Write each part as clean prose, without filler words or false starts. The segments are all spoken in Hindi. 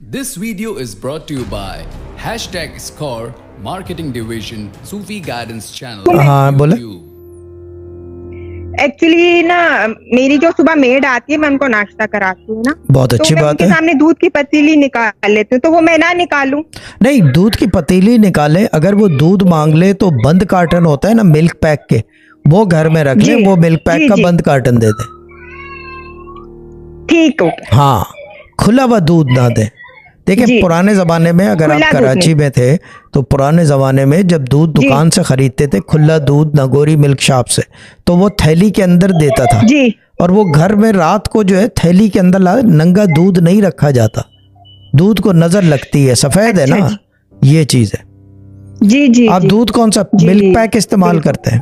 This video is brought to you by #Score Marketing Division Sufi Guidance Channel। हाँ बोले। एक्चुअली ना मेरी जो सुबह मेड आती है मैं उनको नाश्ता कराती हूँ ना, बहुत अच्छी बात है। उनके सामने दूध की पतीली निकाल लेती हूँ, तो वो मैं ना निकालूं? नहीं, दूध की पतीली निकाले, अगर वो दूध मांग ले तो बंद कार्टन होता है ना मिल्क पैक के, वो घर में रख ले, वो मिल्क पैक का बंद कार्टन दे दे। ठीक हो। हाँ, खुला हुआ दूध ना दे। देखिए पुराने जमाने में अगर आप कराची में थे तो पुराने जमाने में जब दूध दुकान से खरीदते थे खुला दूध नगोरी मिल्क शॉप से, तो वो थैली के अंदर देता था जी। और वो घर में रात को जो है थैली के अंदर नंगा दूध नहीं रखा जाता, दूध को नजर लगती है, सफेद है ना, ये चीज है। जी जी। आप दूध कौन सा मिल्क पैक इस्तेमाल करते हैं?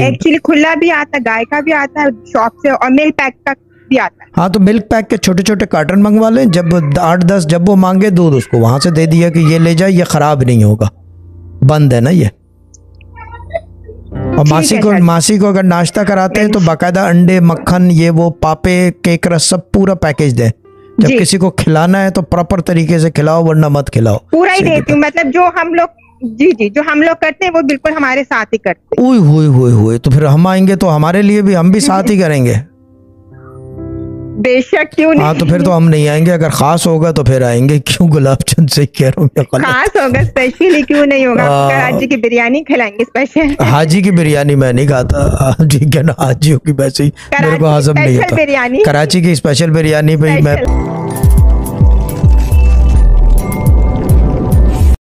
एक्चुअली खुला भी आता है, गाय का भी आता है शॉप से, और मिल्क पैक का भी आता है। हाँ, तो मिल्क पैक के छोटे छोटे कार्टन मंगवा लें, जब 8-10 जब वो मांगे दूध उसको वहां से दे दिया कि ये ले जाए, ये खराब नहीं होगा, बंद है ना ये। और मासी को अगर नाश्ता कराते हैं तो बाकायदा अंडे मक्खन ये वो पापे केक रस सब पूरा पैकेज दें। जब किसी को खिलाना है तो प्रॉपर तरीके से खिलाओ, वरना मत खिलाओ। पूरा ही देती हूँ, मतलब जो हम लोग जो हम लोग करते हैं वो बिल्कुल हमारे साथ ही करते हैं। हुई तो फिर हम आएंगे तो हमारे लिए भी हम भी साथ ही करेंगे। बेशक, क्यों नहीं। हाँ, तो फिर तो हम नहीं आएंगे, अगर खास होगा तो फिर आएंगे। क्यों गुलाब चंद से कह रहा हूँ, खास होगा स्पेशली क्यों नहीं होगा, हाजी की बिरयानी खिलाएंगे स्पेशल। हाजी की बिरयानी मैं नहीं खाता, ठीक है ना, हाजियों की वैसे ही मेरे को हजम नहीं होता। कराची की स्पेशल बिरयानी भाई मैं